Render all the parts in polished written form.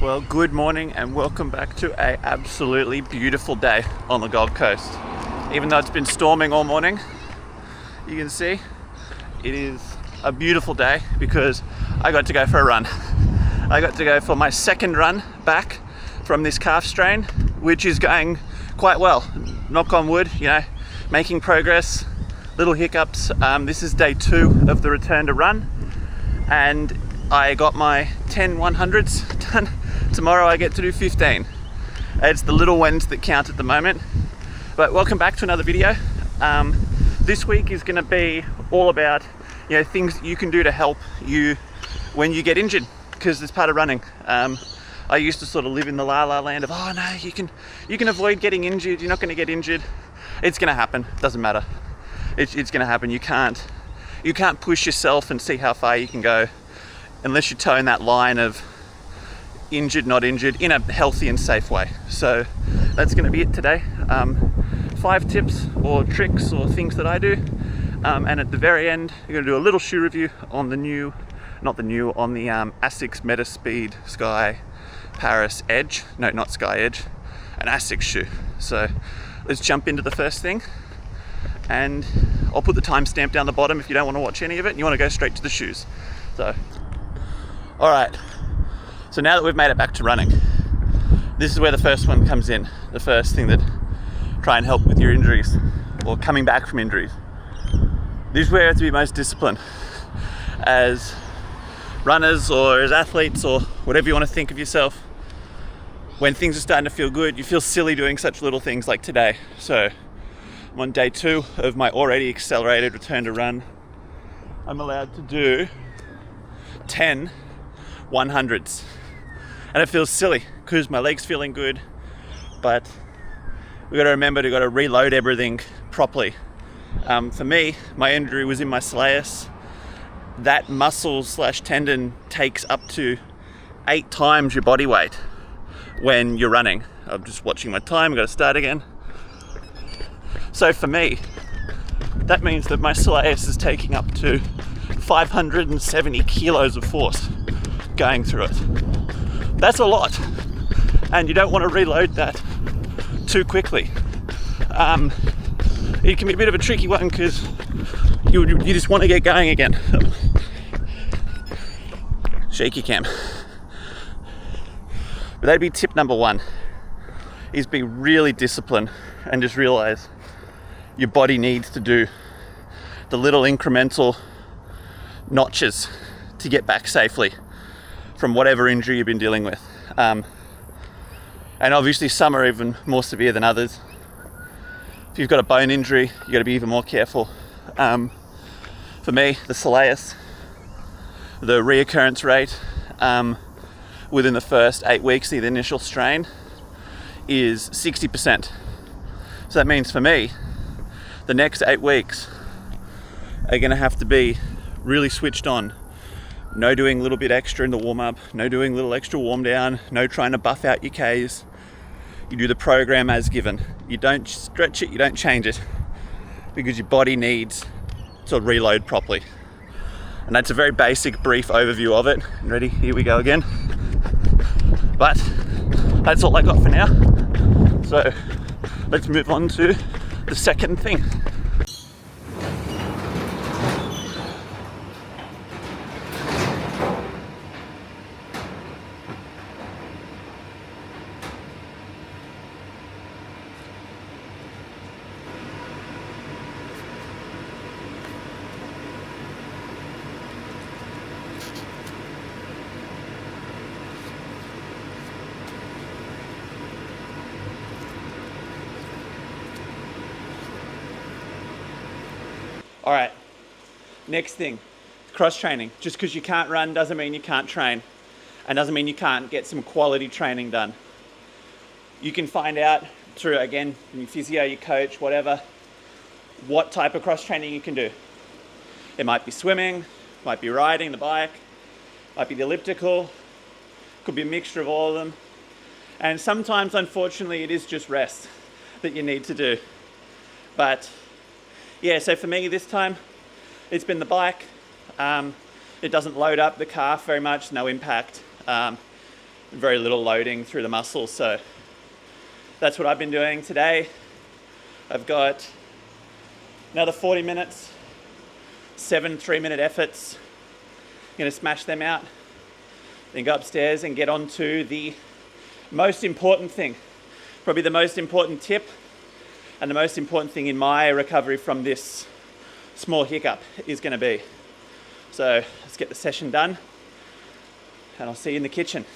Well, good morning and welcome back to a absolutely beautiful day on the Gold Coast. Even though it's been storming all morning, you can see it is a beautiful day because I got to go for a run. I got to go for my second run back from this calf strain, which is going quite well. Knock on wood, making progress, little hiccups. This is day 2 of the return to run, and I got my 10 100s done. Tomorrow I get to do 15. It's the little ones that count at the moment. But welcome back to another video. This week is going to be all about things that you can do to help you when you get injured, because it's part of running. I used to sort of live in the la-la land of, oh no, you can avoid getting injured, you're not going to get injured. It's going to happen, doesn't matter. It's going to happen. You can't push yourself and see how far you can go unless you toe in that line of injured, not injured, in a healthy and safe way. So that's going to be it today. 5 tips or tricks or things that I do. And at the very end, we're going to do a little shoe review on the Asics Metaspeed Paris Edge. No, not Sky Edge, an Asics shoe. So let's jump into the first thing. And I'll put the timestamp down the bottom if you don't want to watch any of it and you want to go straight to the shoes. So, all right. So now that we've made it back to running, this is where the first one comes in. The first thing that try and help with your injuries or coming back from injuries. This is where you have to be most disciplined as runners or as athletes or whatever you want to think of yourself. When things are starting to feel good, you feel silly doing such little things like today. So I'm on day 2 of my already accelerated return to run. I'm allowed to do 10 100s. And it feels silly because my leg's feeling good, but we've got to remember to reload everything properly. For me, my injury was in my soleus. That muscle/tendon takes up to 8 times your body weight when you're running. I'm just watching my time, I've got to start again. So for me, that means that my soleus is taking up to 570 kilos of force going through it. That's a lot, and you don't want to reload that too quickly. It can be a bit of a tricky one because you just want to get going again. Shaky cam. But that'd be tip number 1, is be really disciplined and just realize your body needs to do the little incremental notches to get back safely from whatever injury you've been dealing with. And obviously some are even more severe than others. If you've got a bone injury, you've got to be even more careful. For me, the soleus, the reoccurrence rate within the first 8 weeks of the initial strain is 60%. So that means for me, the next 8 weeks are going to have to be really switched on. No doing a little bit extra in the warm-up, no doing a little extra warm-down, no trying to buff out your Ks. You do the program as given. You don't stretch it, you don't change it, because your body needs to reload properly. And that's a very basic, brief overview of it. Ready? Here we go again. But that's all I got for now. So let's move on to the second thing. All right, next thing, cross training. Just because you can't run doesn't mean you can't train, and doesn't mean you can't get some quality training done. You can find out through, again, your physio, your coach, whatever, what type of cross training you can do. It might be swimming, might be riding the bike, might be the elliptical, could be a mixture of all of them. And sometimes, unfortunately, it is just rest that you need to do. But yeah, so for me this time, it's been the bike. It doesn't load up the calf very much, no impact. very little loading through the muscles. So that's what I've been doing today. I've got another 40 minutes, 7 3-minute efforts. I'm gonna smash them out, then go upstairs and get on to the most important thing, probably the most important tip and the most important thing in my recovery from this small hiccup is gonna be. So let's get the session done and I'll see you in the kitchen.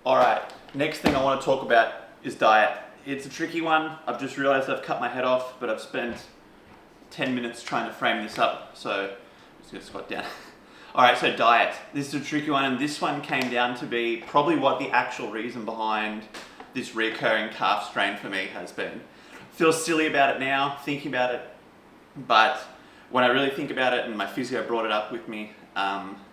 All right, next thing I want to talk about is diet. It's a tricky one. I've just realized I've cut my head off, but I've spent 10 minutes trying to frame this up. So I'm just gonna squat down. All right, so diet. This is a tricky one, and this one came down to be probably what the actual reason behind this recurring calf strain for me has been. Feel silly about it now, thinking about it, but when I really think about it, and my physio brought it up with me,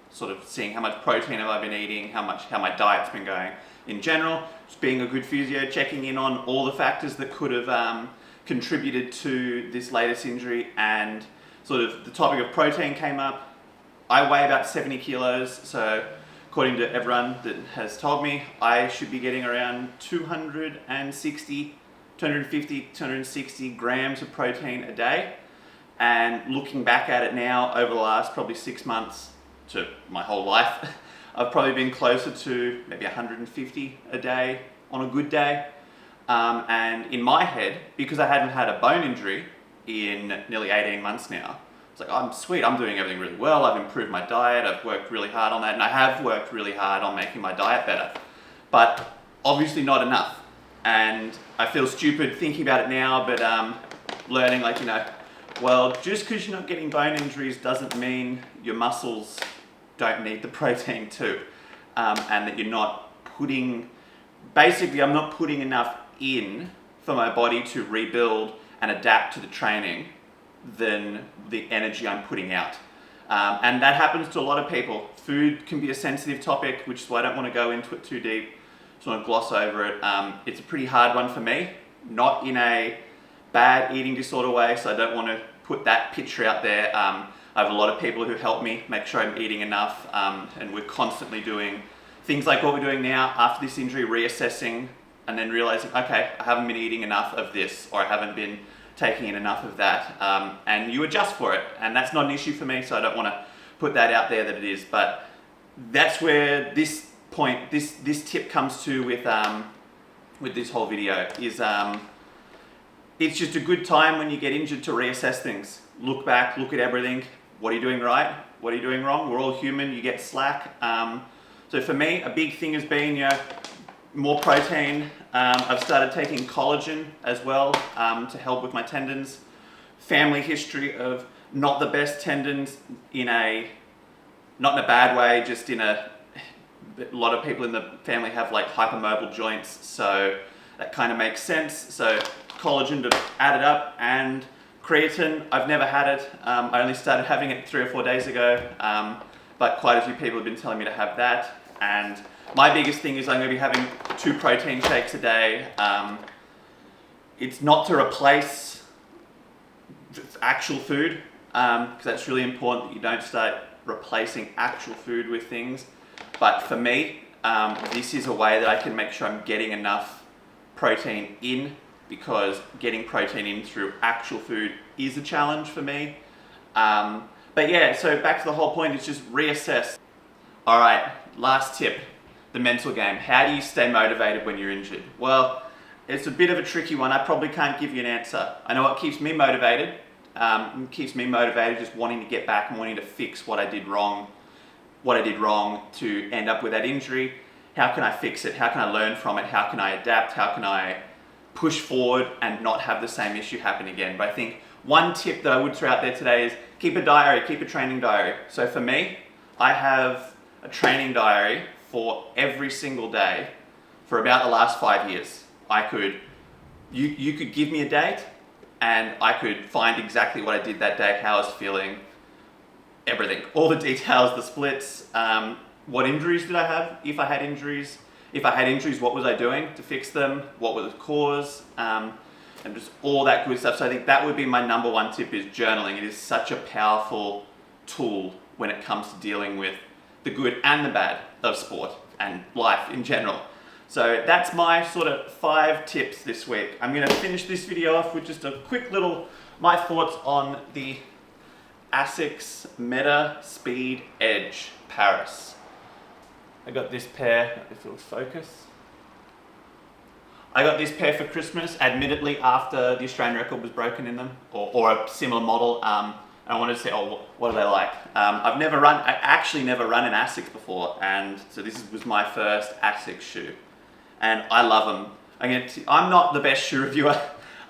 sort of seeing how much protein have I been eating, how my diet's been going in general, just being a good physio, checking in on all the factors that could have contributed to this latest injury, and sort of the topic of protein came up. I weigh about 70 kilos, so according to everyone that has told me, I should be getting around 250, 260 grams of protein a day. And looking back at it now, over the last probably 6 months to my whole life, I've probably been closer to maybe 150 a day on a good day. And in my head, because I hadn't had a bone injury in nearly 18 months now, it's like, I'm sweet, I'm doing everything really well, I've improved my diet, I've worked really hard on that, and I have worked really hard on making my diet better. But obviously not enough. And I feel stupid thinking about it now, but learning, like, well, just because you're not getting bone injuries doesn't mean your muscles don't need the protein too. And that you're not basically I'm not putting enough in for my body to rebuild and adapt to the training than the energy I'm putting out. And that happens to a lot of people. Food can be a sensitive topic, which is why I don't want to go into it too deep. Just want to gloss over it. It's a pretty hard one for me, not in a bad eating disorder way, so I don't want to put that picture out there. I have a lot of people who help me make sure I'm eating enough, and we're constantly doing things like what we're doing now after this injury, reassessing and then realizing, okay, I haven't been eating enough of this, or I haven't been taking in enough of that, and you adjust for it, and that's not an issue for me, so I don't want to put that out there that it is. But that's where this tip comes to with this whole video is it's just a good time when you get injured to reassess things. Look back, look at everything. What are you doing right? What are you doing wrong? We're all human, you get slack. So for me, a big thing has been, more protein. I've started taking collagen as well to help with my tendons. Family history of not the best tendons not in a bad way, just a lot of people in the family have like hypermobile joints, so that kind of makes sense. So collagen to add it up, and creatine, I've never had it. I only started having it 3 or 4 days ago, but quite a few people have been telling me to have that. And my biggest thing is I'm going to be having 2 protein shakes a day. It's not to replace actual food, because that's really important that you don't start replacing actual food with things. But for me, this is a way that I can make sure I'm getting enough protein in, because getting protein in through actual food is a challenge for me. But yeah, so back to the whole point, is just reassess. All right, last tip, the mental game. How do you stay motivated when you're injured? Well, it's a bit of a tricky one. I probably can't give you an answer. I know what keeps me motivated. Just wanting to get back and wanting to fix what I did wrong to end up with that injury. How can I fix it? How can I learn from it? How can I adapt? How can I push forward and not have the same issue happen again? But I think one tip that I would throw out there today is keep a diary, keep a training diary. So for me, I have a training diary for every single day for about the last 5 years. You could give me a date and I could find exactly what I did that day, how I was feeling, everything, all the details, the splits, what injuries did I have, if I had injuries, what was I doing to fix them, what was the cause, and just all that good stuff. So I think that would be my number one tip, is journaling. It is such a powerful tool when it comes to dealing with the good and the bad of sport and life in general. So that's my sort of 5 tips this week. I'm going to finish this video off with just a quick little, my thoughts on the Asics Metaspeed Edge Paris. I got this pair, if it'll focus. I got this pair for Christmas, admittedly after the Australian record was broken in them, or a similar model. And I wanted to say, oh, what are they like? I actually never run an Asics before, and so this was my first Asics shoe. And I love them. I'm not the best shoe reviewer.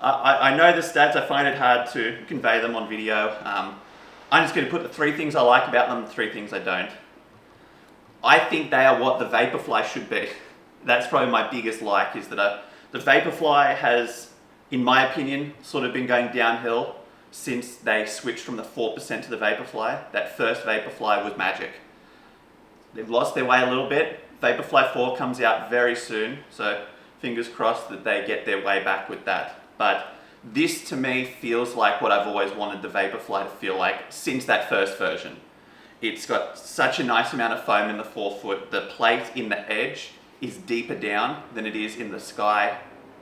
I know the stats, I find it hard to convey them on video. I'm just going to put the 3 things I like about them, the 3 things I don't. I think they are what the Vaporfly should be. That's probably my biggest like, is that the Vaporfly has, in my opinion, sort of been going downhill since they switched from the 4% to the Vaporfly. That first Vaporfly was magic. They've lost their way a little bit. Vaporfly 4 comes out very soon, so fingers crossed that they get their way back with that. But this to me feels like what I've always wanted the Vaporfly to feel like since that first version. It's got such a nice amount of foam in the forefoot. The plate in the edge is deeper down than it is in the Sky,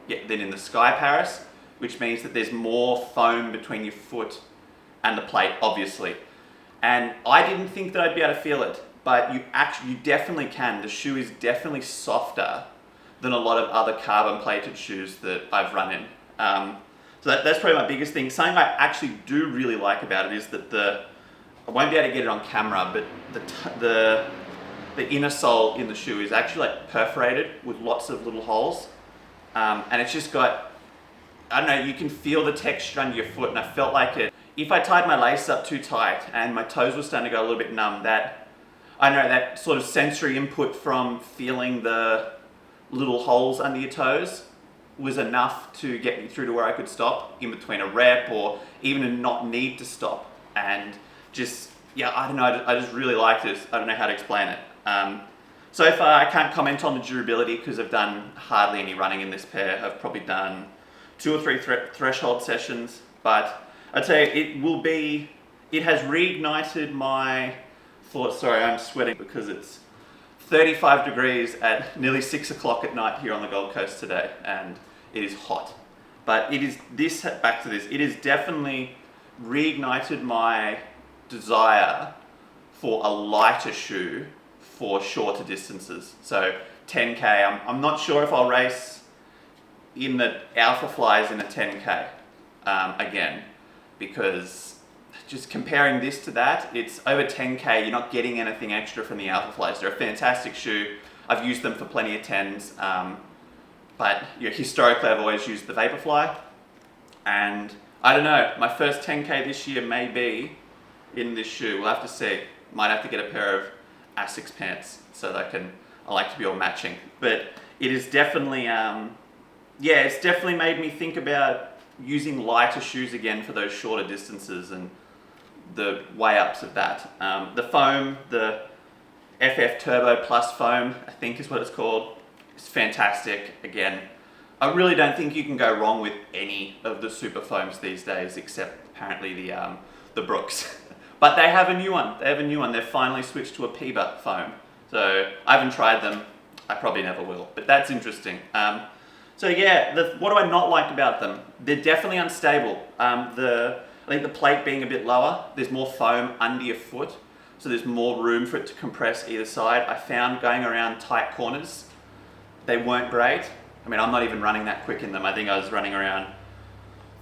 than in the Sky Paris, which means that there's more foam between your foot and the plate, obviously. And I didn't think that I'd be able to feel it, but you definitely can. The shoe is definitely softer than a lot of other carbon plated shoes that I've run in. So that's probably my biggest thing. Something I actually do really like about it is that I won't be able to get it on camera, but the inner sole in the shoe is actually like perforated with lots of little holes. And it's just got, I don't know, you can feel the texture under your foot, and I felt like it. If I tied my lace up too tight and my toes were starting to go a little bit numb, that sort of sensory input from feeling the little holes under your toes was enough to get me through to where I could stop in between a rep, or even to not need to stop. And just, yeah, I don't know, I just really liked it. I don't know how to explain it. So far I can't comment on the durability because I've done hardly any running in this pair. I've probably done 2 or 3 threshold sessions, but I'd say it has reignited my thoughts. Sorry, I'm sweating because it's 35 degrees at nearly 6 o'clock at night here on the Gold Coast today, and it is hot. But it has definitely reignited my desire for a lighter shoe for shorter distances. So 10K, I'm not sure if I'll race in the Alpha Flies in a 10K again, because just comparing this to that, it's over 10K, you're not getting anything extra from the Alpha Flies. They're a fantastic shoe. I've used them for plenty of 10s, but historically I've always used the Vaporfly. And I don't know, my first 10K this year may be in this shoe. We'll have to see. Might have to get a pair of Asics pants so that I like to be all matching. But it is definitely, it's definitely made me think about using lighter shoes again for those shorter distances and the way ups of that. The foam, the FF Turbo Plus foam, I think is what it's called. It's fantastic. Again, I really don't think you can go wrong with any of the super foams these days, except apparently the Brooks. But they have a new one. They've finally switched to a Piba foam. So I haven't tried them. I probably never will. But that's interesting. So yeah, what do I not like about them? They're definitely unstable. I think the plate being a bit lower, there's more foam under your foot, so there's more room for it to compress either side. I found going around tight corners, they weren't great. I mean, I'm not even running that quick in them. I think I was running around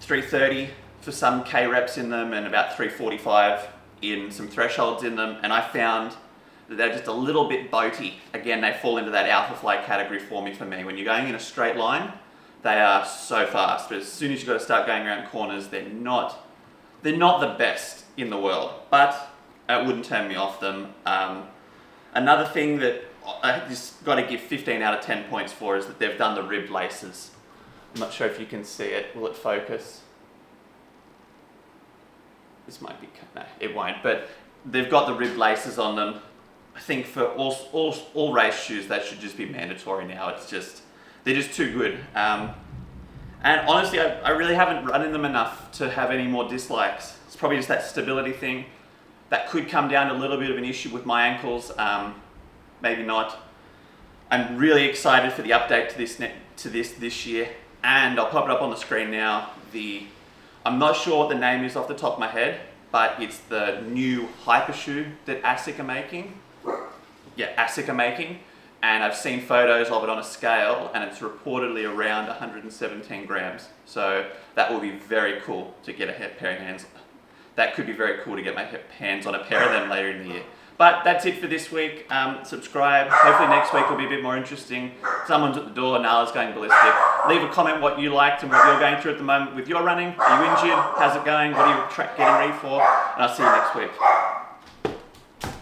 330 for some K reps in them and about 345 in some thresholds in them, and I found that they're just a little bit boaty. Again, they fall into that Alpha Fly category for me. When you're going in a straight line, they are so fast, but as soon as you've got to start going around corners, they're not the best in the world, but it wouldn't turn me off them. Another thing that I just got to give 15 out of 10 points for is that they've done the ribbed laces. I'm not sure if you can see it. Will it focus? This might be, no, it won't, but they've got the ribbed laces on them. I think for all race shoes, that should just be mandatory now. They're just too good. And honestly, I really haven't run in them enough to have any more dislikes. It's probably just that stability thing. That could come down to a little bit of an issue with my ankles, maybe not. I'm really excited for the update to this year, and I'll pop it up on the screen now. I'm not sure what the name is off the top of my head, but it's the new hyper shoe that Asics are making. Yeah, Asics are making, and I've seen photos of it on a scale, and it's reportedly around 117 grams. So that will be very cool to get a pair of hands. That could be very cool to get my hands on a pair of them later in the year. But that's it for this week. Subscribe. Hopefully next week will be a bit more interesting. Someone's at the door, Nala's going ballistic. Leave a comment what you liked and what you're going through at the moment with your running. Are you injured? How's it going? What are you getting ready for? And I'll see you next week.